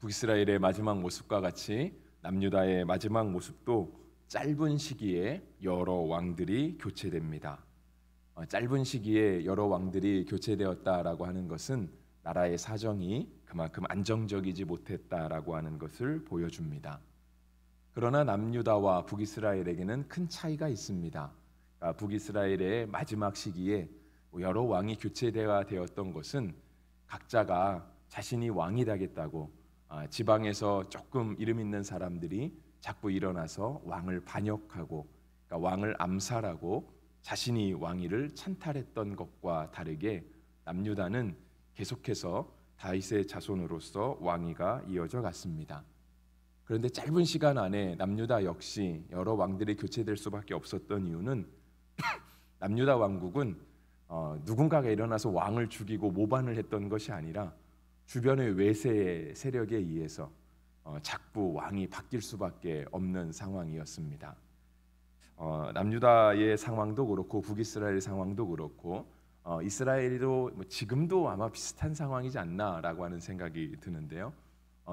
북이스라엘의 마지막 모습과 같이 남유다의 마지막 모습도 짧은 시기에 여러 왕들이 교체됩니다. 짧은 시기에 여러 왕들이 교체되었다라고 하는 것은 나라의 사정이 그만큼 안정적이지 못했다라고 하는 것을 보여줍니다. 그러나 남유다와 북이스라엘에게는 큰 차이가 있습니다. 북이스라엘의 마지막 시기에 여러 왕이 교체되어야 되었던 것은 각자가 자신이 왕이 되겠다고 지방에서 조금 이름 있는 사람들이 자꾸 일어나서 왕을 반역하고, 그러니까 왕을 암살하고 자신이 왕위를 찬탈했던 것과 다르게 남유다는 계속해서 다윗의 자손으로서 왕위가 이어져 갔습니다. 그런데 짧은 시간 안에 남유다 역시 여러 왕들이 교체될 수밖에 없었던 이유는 남유다 왕국은 누군가가 일어나서 왕을 죽이고 모반을 했던 것이 아니라 주변의 외세 세력에 의해서 자꾸 왕이 바뀔 수밖에 없는 상황이었습니다. 남유다의 상황도 그렇고 북이스라엘 상황도 그렇고 이스라엘도 지금도 아마 비슷한 상황이지 않나라고 하는 생각이 드는데요.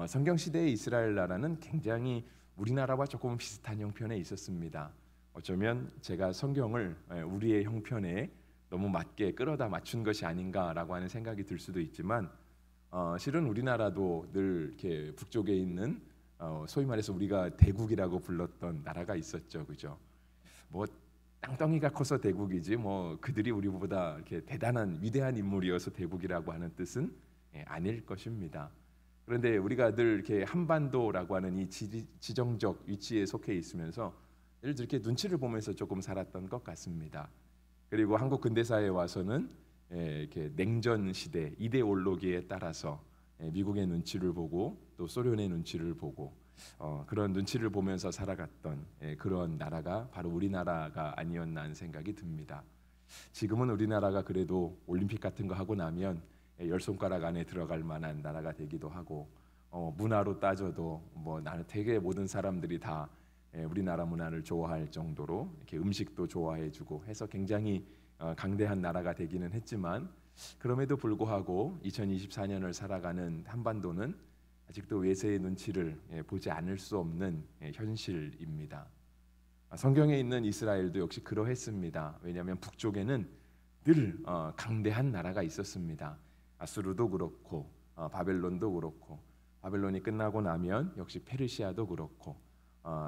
성경 시대의 이스라엘 나라는 굉장히 우리나라와 조금 비슷한 형편에 있었습니다. 어쩌면 제가 성경을 우리의 형편에 너무 맞게 끌어다 맞춘 것이 아닌가라고 하는 생각이 들 수도 있지만 실은 우리나라도 늘 이렇게 북쪽에 있는 소위 말해서 우리가 대국이라고 불렀던 나라가 있었죠, 그죠? 뭐 땅덩이가 커서 대국이지 뭐 그들이 우리보다 이렇게 대단한 위대한 인물이어서 대국이라고 하는 뜻은 아닐 것입니다. 그런데 우리가 늘 이렇게 한반도라고 하는 이 지정적 위치에 속해 있으면서 늘 이렇게 눈치를 보면서 조금 살았던 것 같습니다. 그리고 한국 근대사에 와서는 이렇게 냉전 시대 이데올로기에 따라서 미국의 눈치를 보고 또 소련의 눈치를 보고 그런 눈치를 보면서 살아갔던 그런 나라가 바로 우리나라가 아니었나 하는 생각이 듭니다. 지금은 우리나라가 그래도 올림픽 같은 거 하고 나면 열 손가락 안에 들어갈 만한 나라가 되기도 하고 문화로 따져도 뭐 나는 되게 모든 사람들이 다 우리나라 문화를 좋아할 정도로 이렇게 음식도 좋아해주고 해서 굉장히 강대한 나라가 되기는 했지만 그럼에도 불구하고 2024년을 살아가는 한반도는 아직도 외세의 눈치를 보지 않을 수 없는 현실입니다. 성경에 있는 이스라엘도 역시 그러했습니다. 왜냐하면 북쪽에는 늘 강대한 나라가 있었습니다. 아수르도 그렇고 바벨론도 그렇고 바벨론이 끝나고 나면 역시 페르시아도 그렇고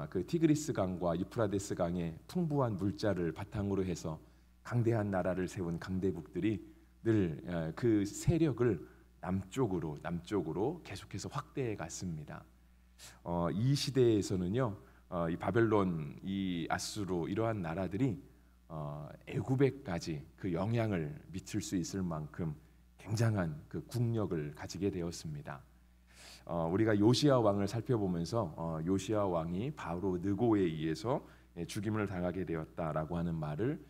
그 티그리스 강과 유프라데스 강의 풍부한 물자를 바탕으로 해서 강대한 나라를 세운 강대국들이 늘 그 세력을 남쪽으로 계속해서 확대해 갔습니다. 이 시대에서는요, 이 바벨론, 이 아수르 이러한 나라들이 애굽에까지 그 영향을 미칠 수 있을 만큼 굉장한 그 국력을 가지게 되었습니다. 우리가 요시야 왕을 살펴보면서 요시야 왕이 바로 느고에 의해서 죽임을 당하게 되었다라고 하는 말을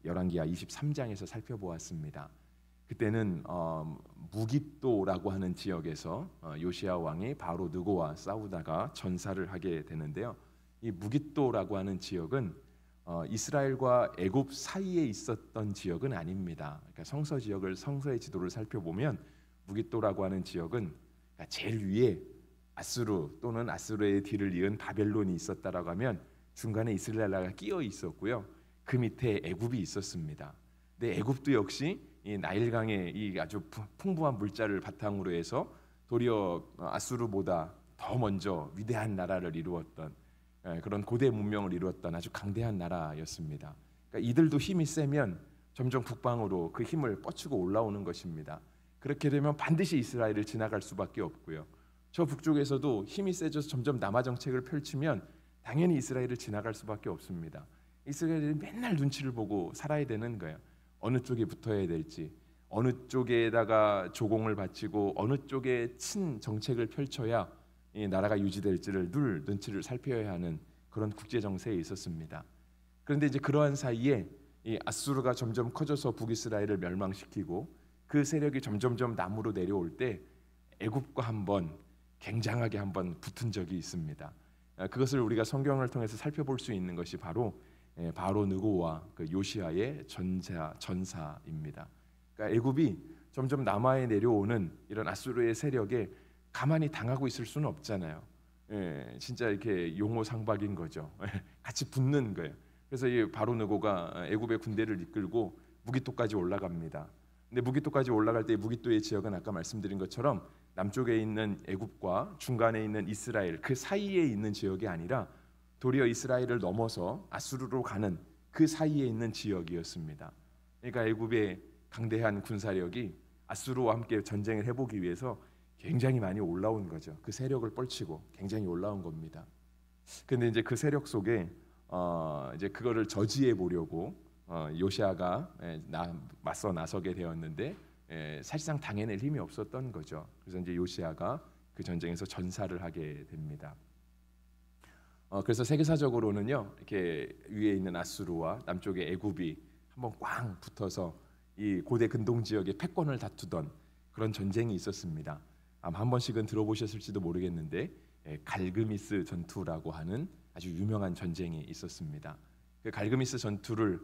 열왕기하 23장에서 살펴보았습니다. 그때는 무깃도라고 하는 지역에서 요시야 왕이 바로 느고와 싸우다가 전사를 하게 되는데요. 이 무깃도라고 하는 지역은 이스라엘과 애굽 사이에 있었던 지역은 아닙니다. 그러니까 성서 지역을 성서의 지도를 살펴보면 무깃도라고 하는 지역은 제일 위에 아수르 또는 아수르의 뒤를 이은 바벨론이 있었다라고 하면 중간에 이스라엘 나라가 끼어 있었고요. 그 밑에 애굽이 있었습니다. 근데 애굽도 역시 이 나일강의 이 아주 풍부한 물자를 바탕으로 해서 도리어 아수르보다 더 먼저 위대한 나라를 이루었던 그런 고대 문명을 이루었던 아주 강대한 나라였습니다. 그러니까 이들도 힘이 세면 점점 북방으로 그 힘을 뻗치고 올라오는 것입니다. 그렇게 되면 반드시 이스라엘을 지나갈 수밖에 없고요. 저 북쪽에서도 힘이 세져서 점점 남하 정책을 펼치면 당연히 이스라엘을 지나갈 수밖에 없습니다. 이스라엘이 맨날 눈치를 보고 살아야 되는 거예요. 어느 쪽에 붙어야 될지, 어느 쪽에다가 조공을 바치고 어느 쪽에 친 정책을 펼쳐야 이 나라가 유지될지를 늘 눈치를 살펴야 하는 그런 국제 정세에 있었습니다. 그런데 이제 그러한 사이에 이 아수르가 점점 커져서 북이스라엘을 멸망시키고 그 세력이 점점점 남으로 내려올 때 애굽과 한번 굉장하게 한번 붙은 적이 있습니다. 그것을 우리가 성경을 통해서 살펴볼 수 있는 것이 바로 느고와 그 요시야의 전사입니다. 그러니까 애굽이 점점 남하에 내려오는 이런 아수르의 세력에 가만히 당하고 있을 수는 없잖아요. 진짜 이렇게 용호상박인 거죠. 같이 붙는 거예요. 그래서 이 바로 느고가 애굽의 군대를 이끌고 무기토까지 올라갑니다. 근데 무기토까지 올라갈 때 무기토의 지역은 아까 말씀드린 것처럼 남쪽에 있는 애굽과 중간에 있는 이스라엘 그 사이에 있는 지역이 아니라 도리어 이스라엘을 넘어서 아수르로 가는 그 사이에 있는 지역이었습니다. 그러니까 애굽의 강대한 군사력이 아수르와 함께 전쟁을 해보기 위해서 굉장히 많이 올라온 거죠. 그 세력을 뻘치고 굉장히 올라온 겁니다. 근데 이제 그 세력 속에 이제 그거를 저지해 보려고 요시아가 맞서 나서게 되었는데 사실상 당해낼 힘이 없었던 거죠. 그래서 이제 요시아가 그 전쟁에서 전사를 하게 됩니다. 그래서 세계사적으로는요, 이렇게 위에 있는 아수르와 남쪽의 애굽이 한번 꽝 붙어서 이 고대 근동 지역의 패권을 다투던 그런 전쟁이 있었습니다. 아마 한 번씩은 들어보셨을지도 모르겠는데 갈그미스 전투라고 하는 아주 유명한 전쟁이 있었습니다. 그 갈그미스 전투를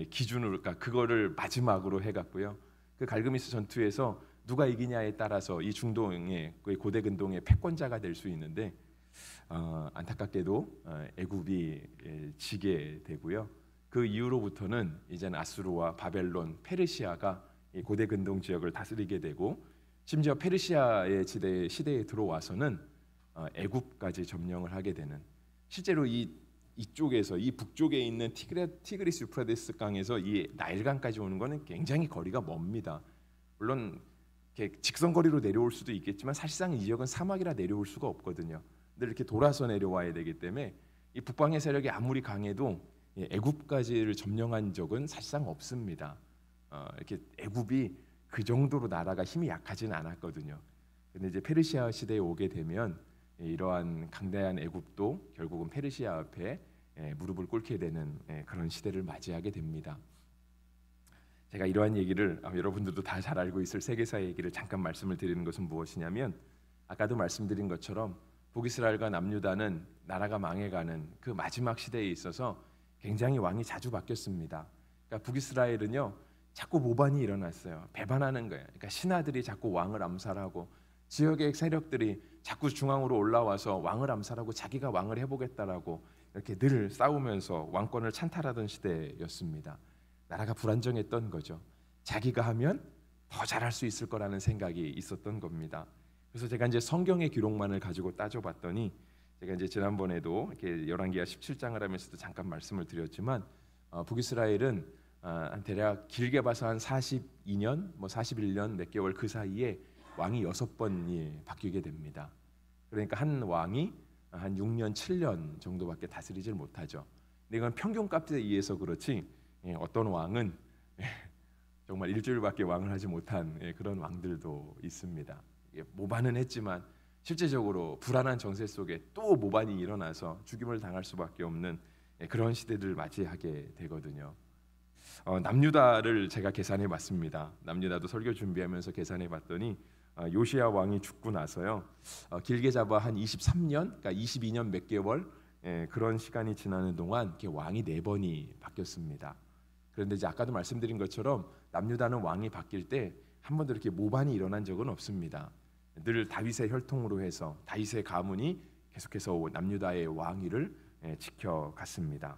기준으로, 그러니까 그거를 마지막으로 해갔고요. 그 갈그미스 전투에서 누가 이기냐에 따라서 이 중동의 고대 근동의 패권자가 될 수 있는데 안타깝게도 애굽이 지게 되고요. 그 이후로부터는 이제는 아수르와 바벨론, 페르시아가 이 고대 근동 지역을 다스리게 되고 심지어 페르시아의 시대에 들어와서는 애굽까지 점령을 하게 되는, 실제로 이쪽에서 이 북쪽에 있는 티그리스 유프라데스 강에서 이 나일강까지 오는 것은 굉장히 거리가 멉니다. 물론 이렇게 직선거리로 내려올 수도 있겠지만 사실상 이 지역은 사막이라 내려올 수가 없거든요. 근데 이렇게 돌아서 내려와야 되기 때문에 이 북방의 세력이 아무리 강해도 애굽까지를 점령한 적은 사실상 없습니다. 이렇게 애굽이 그 정도로 나라가 힘이 약하지는 않았거든요. 근데 이제 페르시아 시대에 오게 되면 이러한 강대한 애굽도 결국은 페르시아 앞에 무릎을 꿇게 되는 그런 시대를 맞이하게 됩니다. 제가 이러한 얘기를 여러분들도 다 잘 알고 있을 세계사 얘기를 잠깐 말씀을 드리는 것은 무엇이냐면, 아까도 말씀드린 것처럼 북이스라엘과 남유다는 나라가 망해가는 그 마지막 시대에 있어서 굉장히 왕이 자주 바뀌었습니다. 그러니까 북이스라엘은요, 자꾸 모반이 일어났어요. 배반하는 거예요. 그러니까 신하들이 자꾸 왕을 암살하고 지역의 세력들이 자꾸 중앙으로 올라와서 왕을 암살하고 자기가 왕을 해보겠다라고 이렇게 늘 싸우면서 왕권을 찬탈하던 시대였습니다. 나라가 불안정했던 거죠. 자기가 하면 더 잘할 수 있을 거라는 생각이 있었던 겁니다. 그래서 제가 이제 성경의 기록만을 가지고 따져봤더니, 제가 이제 지난번에도 이렇게 열왕기하 17장을 하면서도 잠깐 말씀을 드렸지만 북이스라엘은 대략 길게 봐서 한 42년, 41년 몇 개월 그 사이에 왕이 6번이 바뀌게 됩니다. 그러니까 한 왕이 한 6년, 7년 정도밖에 다스리질 못하죠. 근데 이건 평균값에 의해서 그렇지 어떤 왕은 정말 일주일밖에 왕을 하지 못한 그런 왕들도 있습니다. 모반은 했지만 실제적으로 불안한 정세 속에 또 모반이 일어나서 죽임을 당할 수밖에 없는 그런 시대를 맞이하게 되거든요. 남유다를 제가 계산해 봤습니다. 남유다도 설교 준비하면서 계산해 봤더니 요시야 왕이 죽고 나서요, 길게 잡아 한 23년, 그러니까 22년 몇 개월 그런 시간이 지나는 동안 이렇게 왕이 4번이 바뀌었습니다. 그런데 이제 아까도 말씀드린 것처럼 남유다는 왕이 바뀔 때 한 번도 이렇게 모반이 일어난 적은 없습니다. 늘 다윗의 혈통으로 해서 다윗의 가문이 계속해서 남유다의 왕위를 지켜갔습니다.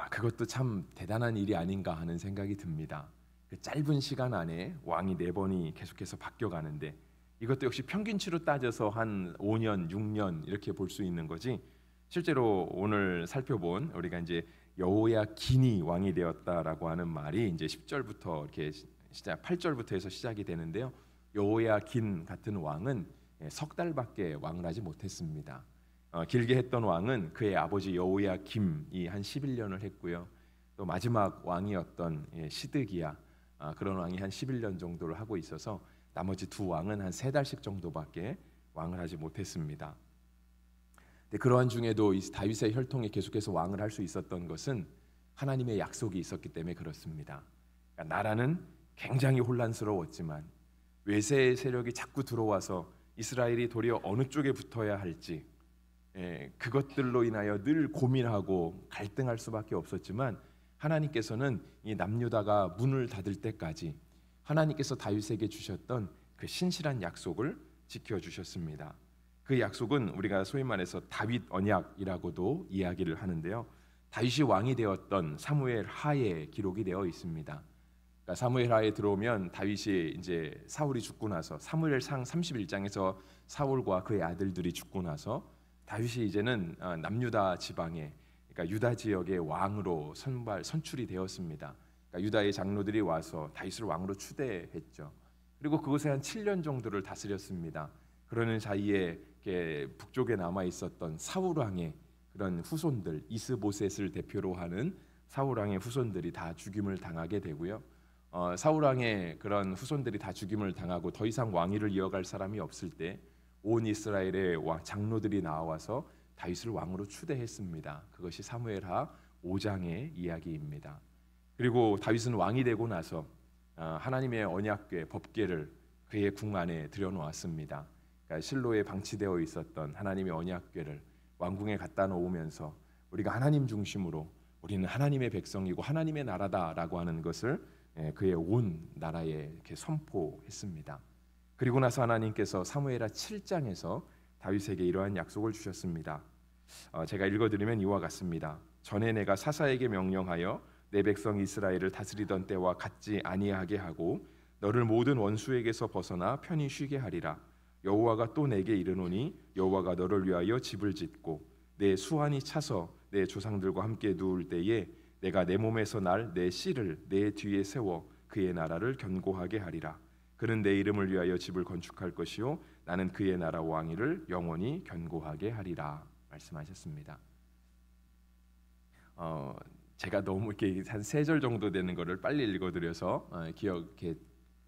그것도 참 대단한 일이 아닌가 하는 생각이 듭니다. 그 짧은 시간 안에 왕이 4번이 계속해서 바뀌어가는데, 이것도 역시 평균치로 따져서 한 5년, 6년 이렇게 볼 수 있는 거지, 실제로 오늘 살펴본 우리가 이제 여호야긴이 왕이 되었다라고 하는 말이 이제 10절부터 이렇게 8절부터 해서 시작이 되는데요. 여호야긴 같은 왕은 석 달밖에 왕을 하지 못했습니다. 길게 했던 왕은 그의 아버지 여호야김이 한 11년을 했고요. 또 마지막 왕이었던 시드기야, 그런 왕이 한 11년 정도를 하고 있어서 나머지 두 왕은 한 3달씩 정도밖에 왕을 하지 못했습니다. 근데 그러한 중에도 이 다윗의 혈통이 계속해서 왕을 할 수 있었던 것은 하나님의 약속이 있었기 때문에 그렇습니다. 그러니까 나라는 굉장히 혼란스러웠지만 외세의 세력이 자꾸 들어와서 이스라엘이 도리어 어느 쪽에 붙어야 할지 그것들로 인하여 늘 고민하고 갈등할 수밖에 없었지만, 하나님께서는 이 남유다가 문을 닫을 때까지 하나님께서 다윗에게 주셨던 그 신실한 약속을 지켜주셨습니다. 그 약속은 우리가 소위 말해서 다윗 언약이라고도 이야기를 하는데요. 다윗이 왕이 되었던 사무엘 하에 기록이 되어 있습니다. 그러니까 사무엘 하에 들어오면 다윗이 이제 사울이 죽고 나서 사무엘상 31장에서 사울과 그의 아들들이 죽고 나서 다윗이 이제는 남유다 지방에, 그러니까 유다 지역의 왕으로 선출이 되었습니다. 그러니까 유다의 장로들이 와서 다윗을 왕으로 추대했죠. 그리고 그곳에 한 7년 정도를 다스렸습니다. 그러는 사이에 북쪽에 남아 있었던 사울 왕의 그런 후손들, 이스보셋을 대표로 하는 사울 왕의 후손들이 다 죽임을 당하게 되고요. 사울 왕의 그런 후손들이 다 죽임을 당하고 더 이상 왕위를 이어갈 사람이 없을 때 온 이스라엘의 장로들이 나와서 다윗을 왕으로 추대했습니다. 그것이 사무엘하 5장의 이야기입니다. 그리고 다윗은 왕이 되고 나서 하나님의 언약궤, 법궤를 그의 궁 안에 들여놓았습니다. 그러니까 실로에 방치되어 있었던 하나님의 언약궤를 왕궁에 갖다 놓으면서 우리가 하나님 중심으로 우리는 하나님의 백성이고 하나님의 나라다라고 하는 것을 그의 온 나라에 이렇게 선포했습니다. 그리고 나서 하나님께서 사무엘하 7장에서 다윗에게 이러한 약속을 주셨습니다. 제가 읽어드리면 이와 같습니다. 전에 내가 사사에게 명령하여 내 백성 이스라엘을 다스리던 때와 같지 아니하게 하고 너를 모든 원수에게서 벗어나 편히 쉬게 하리라. 여호와가 또 내게 이르노니 여호와가 너를 위하여 집을 짓고 내 수완이 차서 내 조상들과 함께 누울 때에 내가 내 몸에서 날 내 씨를 내 뒤에 세워 그의 나라를 견고하게 하리라. 그는 내 이름을 위하여 집을 건축할 것이요 나는 그의 나라 왕위를 영원히 견고하게 하리라 말씀하셨습니다. 제가 너무 이렇게 한 3절 정도 되는 거를 빨리 읽어드려서 기억에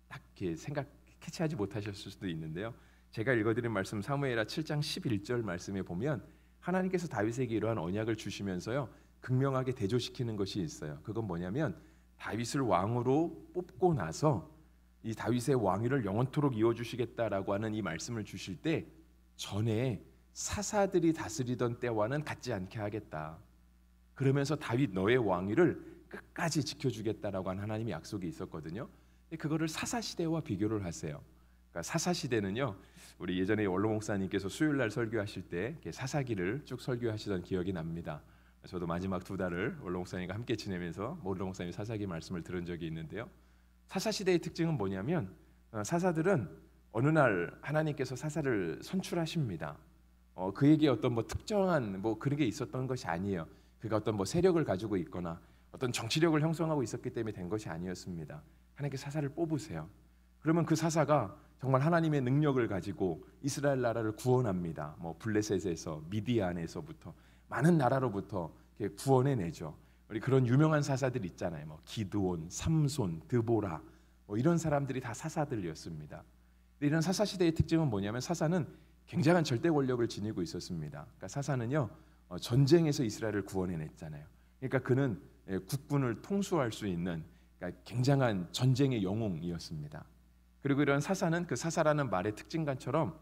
딱 이렇게 캐치하지 못하셨을 수도 있는데요. 제가 읽어드린 말씀 사무엘하 7장 11절 말씀에 보면 하나님께서 다윗에게 이러한 언약을 주시면서요 극명하게 대조시키는 것이 있어요. 그건 뭐냐면 다윗을 왕으로 뽑고 나서 이 다윗의 왕위를 영원토록 이어주시겠다라고 하는 이 말씀을 주실 때 전에 사사들이 다스리던 때와는 같지 않게 하겠다. 그러면서 다윗 너의 왕위를 끝까지 지켜주겠다라고 하는 하나님의 약속이 있었거든요. 근데 그거를 사사 시대와 비교를 하세요. 그러니까 사사 시대는요, 우리 예전에 원로 목사님께서 수요일 날 설교하실 때 사사기를 쭉 설교하시던 기억이 납니다. 저도 마지막 2달을 원로 목사님과 함께 지내면서 원로 목사님 사사기 말씀을 들은 적이 있는데요. 사사 시대의 특징은 뭐냐면 사사들은 어느 날 하나님께서 사사를 선출하십니다. 그에게 어떤 특정한 그런 게 있었던 것이 아니에요. 그가 어떤 세력을 가지고 있거나 어떤 정치력을 형성하고 있었기 때문에 된 것이 아니었습니다. 하나님께서 사사를 뽑으세요. 그러면 그 사사가 정말 하나님의 능력을 가지고 이스라엘 나라를 구원합니다. 블레셋에서 미디안에서부터 많은 나라로부터 구원해내죠. 우리 그런 유명한 사사들 있잖아요. 기드온, 삼손, 드보라 이런 사람들이 다 사사들이었습니다. 이런 사사 시대의 특징은 뭐냐면 사사는 굉장한 절대 권력을 지니고 있었습니다. 그러니까 사사는요 전쟁에서 이스라엘을 구원해냈잖아요. 그러니까 그는 국군을 통수할 수 있는 그러니까 굉장한 전쟁의 영웅이었습니다. 그리고 이런 사사는 그 사사라는 말의 특징관처럼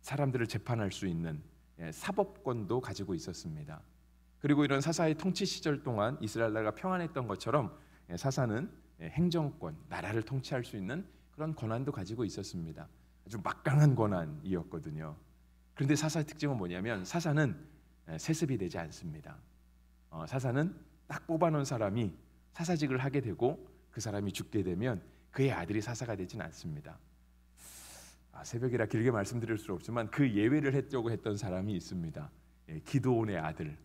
사람들을 재판할 수 있는 사법권도 가지고 있었습니다. 그리고 이런 사사의 통치 시절 동안 이스라엘 나라가 평안했던 것처럼 사사는 행정권, 나라를 통치할 수 있는 그런 권한도 가지고 있었습니다. 아주 막강한 권한이었거든요. 그런데 사사의 특징은 뭐냐면 사사는 세습이 되지 않습니다. 사사는 딱 뽑아놓은 사람이 사사직을 하게 되고 그 사람이 죽게 되면 그의 아들이 사사가 되지는 않습니다. 새벽이라 길게 말씀드릴 수 없지만 그 예외를 하려고 했던 사람이 있습니다. 기드온의 아들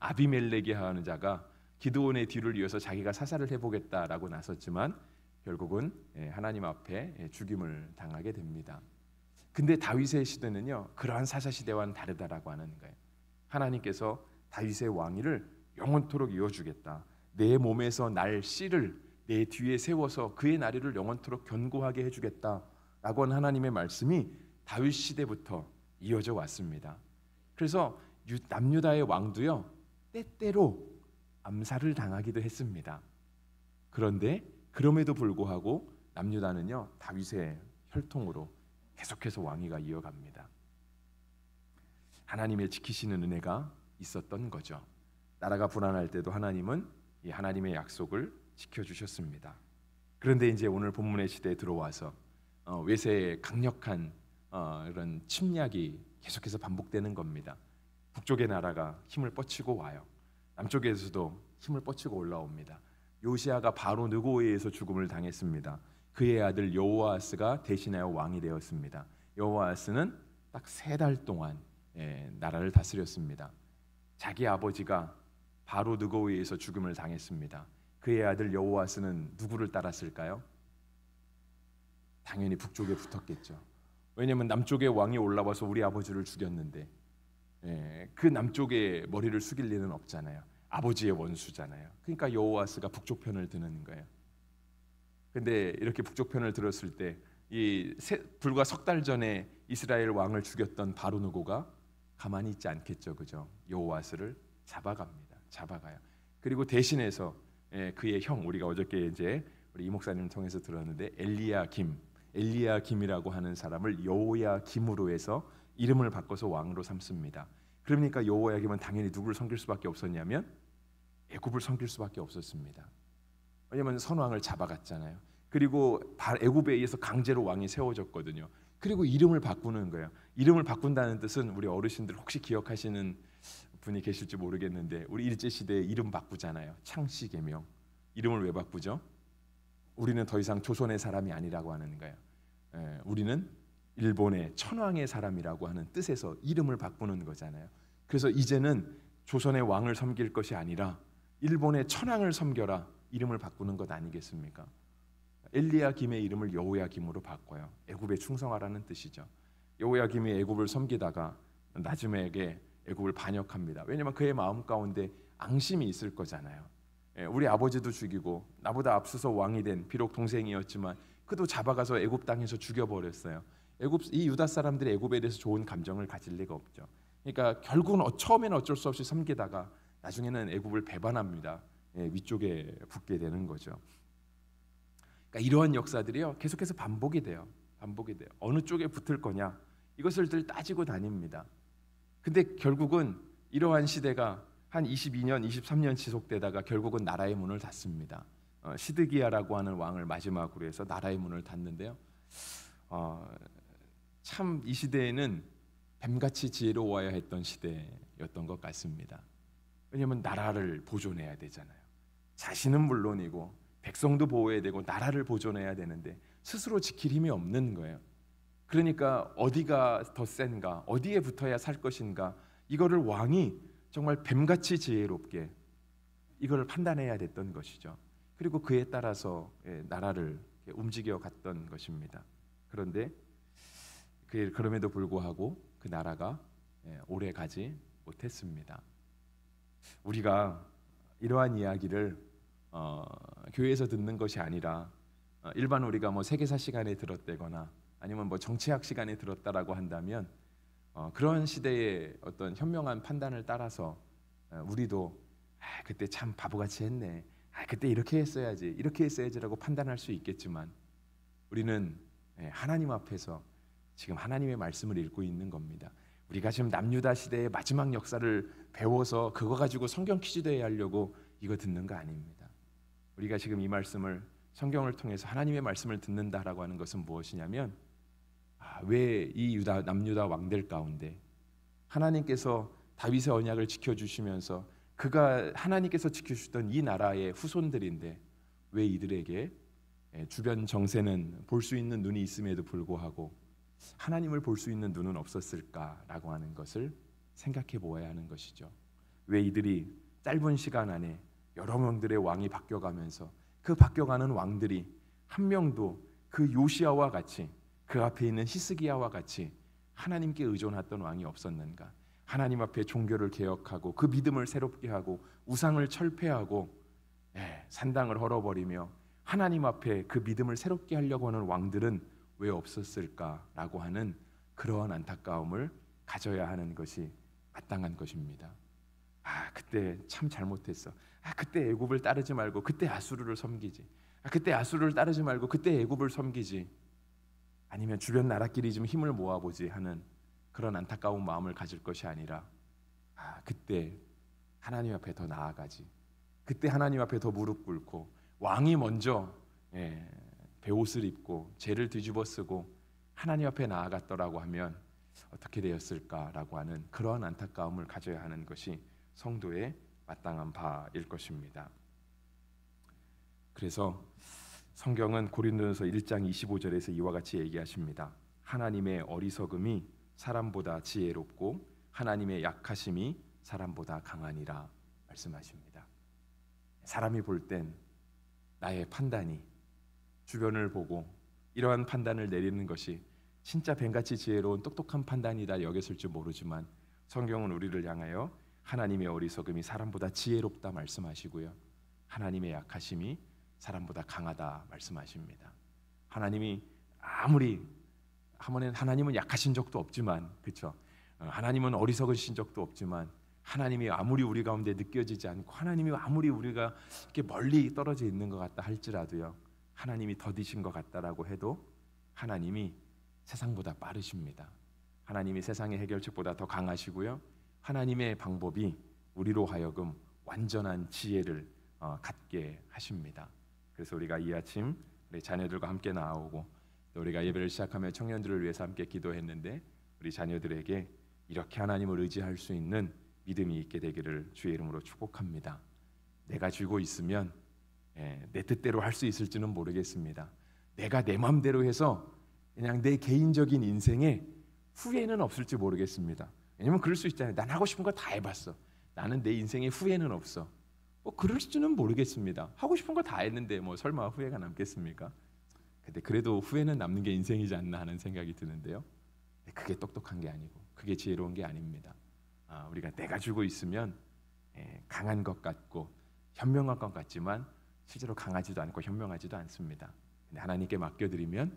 아비멜렉이 하는 자가 기드온의 뒤를 이어서 자기가 사사를 해보겠다라고 나섰지만 결국은 하나님 앞에 죽임을 당하게 됩니다. 근데 다윗의 시대는요 그러한 사사 시대와는 다르다라고 하는 거예요. 하나님께서 다윗의 왕위를 영원토록 이어주겠다. 내 몸에서 날 씨를 내 뒤에 세워서 그의 나라를 영원토록 견고하게 해주겠다라고 하는 하나님의 말씀이 다윗 시대부터 이어져 왔습니다. 그래서 남유다의 왕도요 때때로 암살을 당하기도 했습니다. 그런데 그럼에도 불구하고 남유다는요 다윗의 혈통으로 계속해서 왕위가 이어갑니다. 하나님의 지키시는 은혜가 있었던 거죠. 나라가 불안할 때도 하나님은 이 하나님의 약속을 지켜주셨습니다. 그런데 이제 오늘 본문의 시대에 들어와서 외세의 강력한 이런 침략이 계속해서 반복되는 겁니다. 북쪽의 나라가 힘을 뻗치고 와요. 남쪽에서도 힘을 뻗치고 올라옵니다. 요시아가 바로 느고에 의해서 죽음을 당했습니다. 그의 아들 여호아스가 대신하여 왕이 되었습니다. 여호아스는 딱 3달 동안 나라를 다스렸습니다. 자기 아버지가 바로 느고에 의해서 죽음을 당했습니다. 그의 아들 여호아스는 누구를 따랐을까요? 당연히 북쪽에 붙었겠죠. 왜냐하면 남쪽의 왕이 올라와서 우리 아버지를 죽였는데 그 남쪽에 머리를 숙일 리는 없잖아요. 아버지의 원수잖아요. 그러니까 여호아스가 북쪽 편을 드는 거예요. 근데 이렇게 북쪽 편을 들었을 때 불과 3달 전에 이스라엘 왕을 죽였던 바로 느고가 가만히 있지 않겠죠, 그죠? 여호아스를 잡아가요. 그리고 대신해서 그의 형, 우리가 어저께 이제 우리 이 목사님을 통해서 들었는데 엘리야김이라고 하는 사람을 여호야김으로 해서 이름을 바꿔서 왕으로 삼습니다. 그러니까 여호야김은 당연히 누구를 섬길 수밖에 없었냐면 애굽을 섬길 수밖에 없었습니다. 왜냐하면 선왕을 잡아갔잖아요. 그리고 애굽에 의해서 강제로 왕이 세워졌거든요. 그리고 이름을 바꾸는 거예요. 이름을 바꾼다는 뜻은 우리 어르신들 혹시 기억하시는 분이 계실지 모르겠는데 우리 일제시대에 이름 바꾸잖아요. 창씨 계명. 이름을 왜 바꾸죠? 우리는 더 이상 조선의 사람이 아니라고 하는 거예요. 우리는 일본의 천황의 사람이라고 하는 뜻에서 이름을 바꾸는 거잖아요. 그래서 이제는 조선의 왕을 섬길 것이 아니라 일본의 천황을 섬겨라, 이름을 바꾸는 것 아니겠습니까? 엘리야김의 이름을 여호야김으로 바꿔요. 애굽에 충성하라는 뜻이죠. 여호야김이 애굽을 섬기다가 나중에 애굽을 반역합니다. 왜냐하면 그의 마음 가운데 앙심이 있을 거잖아요. 우리 아버지도 죽이고 나보다 앞서서 왕이 된, 비록 동생이었지만 그도 잡아가서 애굽 땅에서 죽여버렸어요. 이 유다 사람들이 애굽에 대해서 좋은 감정을 가질 리가 없죠. 그러니까 결국은 처음에는 어쩔 수 없이 섬기다가 나중에는 애굽을 배반합니다. 위쪽에 붙게 되는 거죠. 그러니까 이러한 역사들이요 계속해서 반복이 돼요. 어느 쪽에 붙을 거냐 이것을 늘 따지고 다닙니다. 근데 결국은 이러한 시대가 한 22년, 23년 지속되다가 결국은 나라의 문을 닫습니다. 시드기야라고 하는 왕을 마지막으로 해서 나라의 문을 닫는데요. 참 이 시대에는 뱀같이 지혜로워야 했던 시대였던 것 같습니다. 왜냐하면 나라를 보존해야 되잖아요. 자신은 물론이고 백성도 보호해야 되고 나라를 보존해야 되는데 스스로 지킬 힘이 없는 거예요. 그러니까 어디가 더 센가, 어디에 붙어야 살 것인가, 이거를 왕이 정말 뱀같이 지혜롭게 이걸 판단해야 됐던 것이죠. 그리고 그에 따라서 나라를 움직여 갔던 것입니다. 그런데 그럼에도 불구하고 그 나라가 오래 가지 못했습니다. 우리가 이러한 이야기를 교회에서 듣는 것이 아니라 일반 우리가 뭐 세계사 시간에 들었다거나 아니면 뭐 정치학 시간에 들었다라고 한다면 그런 시대의 어떤 현명한 판단을 따라서 우리도 그때 참 바보같이 했네, 그때 이렇게 했어야지라고 판단할 수 있겠지만 우리는 하나님 앞에서 지금 하나님의 말씀을 읽고 있는 겁니다. 우리가 지금 남유다 시대의 마지막 역사를 배워서 그거 가지고 성경 퀴즈 대회 하려고 이거 듣는 거 아닙니다. 우리가 지금 이 말씀을 성경을 통해서 하나님의 말씀을 듣는다라고 하는 것은 무엇이냐면 왜 이 남유다 왕들 가운데 하나님께서 다윗의 언약을 지켜주시면서 그가 하나님께서 지켜주셨던 이 나라의 후손들인데 왜 이들에게 주변 정세는 볼 수 있는 눈이 있음에도 불구하고 하나님을 볼 수 있는 눈은 없었을까라고 하는 것을 생각해 보아야 하는 것이죠. 왜 이들이 짧은 시간 안에 여러 명들의 왕이 바뀌어가면서 그 바뀌어가는 왕들이 한 명도 그 요시야와 같이 그 앞에 있는 히스기야와 같이 하나님께 의존했던 왕이 없었는가? 하나님 앞에 종교를 개혁하고 그 믿음을 새롭게 하고 우상을 철폐하고 산당을 헐어버리며 하나님 앞에 그 믿음을 새롭게 하려고 하는 왕들은 왜 없었을까라고 하는 그러한 안타까움을 가져야 하는 것이 마땅한 것입니다. 그때 참 잘못했어. 그때 애굽을 따르지 말고 그때 아수르를 섬기지. 그때 아수르를 따르지 말고 그때 애굽을 섬기지. 아니면 주변 나라끼리 좀 힘을 모아보지 하는 그런 안타까운 마음을 가질 것이 아니라 그때 하나님 앞에 더 나아가지. 그때 하나님 앞에 더 무릎 꿇고 왕이 먼저 베옷을 입고 죄를 뒤집어 쓰고 하나님 앞에 나아갔더라고 하면 어떻게 되었을까라고 하는 그러한 안타까움을 가져야 하는 것이 성도의 마땅한 바일 것입니다. 그래서 성경은 고린도전서 1장 25절에서 이와 같이 얘기하십니다. 하나님의 어리석음이 사람보다 지혜롭고 하나님의 약하심이 사람보다 강하니라 말씀하십니다. 사람이 볼 땐 나의 판단이 주변을 보고 이러한 판단을 내리는 것이 진짜 뱀같이 지혜로운 똑똑한 판단이다 여겼을지 모르지만 성경은 우리를 향하여 하나님의 어리석음이 사람보다 지혜롭다 말씀하시고요. 하나님의 약하심이 사람보다 강하다 말씀하십니다. 하나님이 아무리 하나님은 약하신 적도 없지만 그렇죠. 하나님은 어리석으신 적도 없지만 하나님이 아무리 우리 가운데 느껴지지 않고 하나님이 아무리 우리가 이렇게 멀리 떨어져 있는 것 같다 할지라도요. 하나님이 더디신 것 같다라고 해도 하나님이 세상보다 빠르십니다. 하나님이 세상의 해결책보다 더 강하시고요. 하나님의 방법이 우리로 하여금 완전한 지혜를 갖게 하십니다. 그래서 우리가 이 아침 우리 자녀들과 함께 나오고 또 우리가 예배를 시작하며 청년들을 위해서 함께 기도했는데 우리 자녀들에게 이렇게 하나님을 의지할 수 있는 믿음이 있게 되기를 주의 이름으로 축복합니다. 내가 쥐고 있으면 내 뜻대로 할 수 있을지는 모르겠습니다. 내가 내 마음대로 해서 그냥 내 개인적인 인생에 후회는 없을지 모르겠습니다. 왜냐면 그럴 수 있잖아요. 난 하고 싶은 거 다 해봤어. 나는 내 인생에 후회는 없어. 그럴지는 모르겠습니다. 하고 싶은 거 다 했는데 설마 후회가 남겠습니까? 근데 그래도 후회는 남는 게 인생이지 않나 하는 생각이 드는데요. 그게 똑똑한 게 아니고 그게 지혜로운 게 아닙니다. 우리가 내가 쥐고 있으면 강한 것 같고 현명한 것 같지만 실제로 강하지도 않고 현명하지도 않습니다. 근데 하나님께 맡겨드리면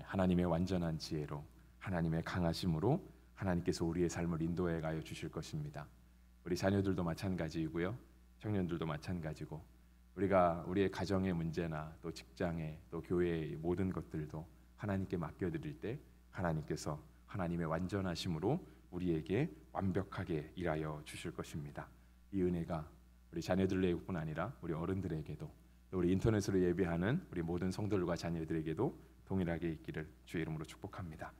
하나님의 완전한 지혜로 하나님의 강하심으로 하나님께서 우리의 삶을 인도해 가여 주실 것입니다. 우리 자녀들도 마찬가지이고요. 청년들도 마찬가지고 우리가 우리의 가정의 문제나 또 직장의 또 교회의 모든 것들도 하나님께 맡겨드릴 때 하나님께서 하나님의 완전하심으로 우리에게 완벽하게 일하여 주실 것입니다. 이 은혜가 우리 자녀들에게뿐 아니라 우리 어른들에게도 또 우리 인터넷으로 예배하는 우리 모든 성도들과 자녀들에게도 동일하게 있기를 주의 이름으로 축복합니다.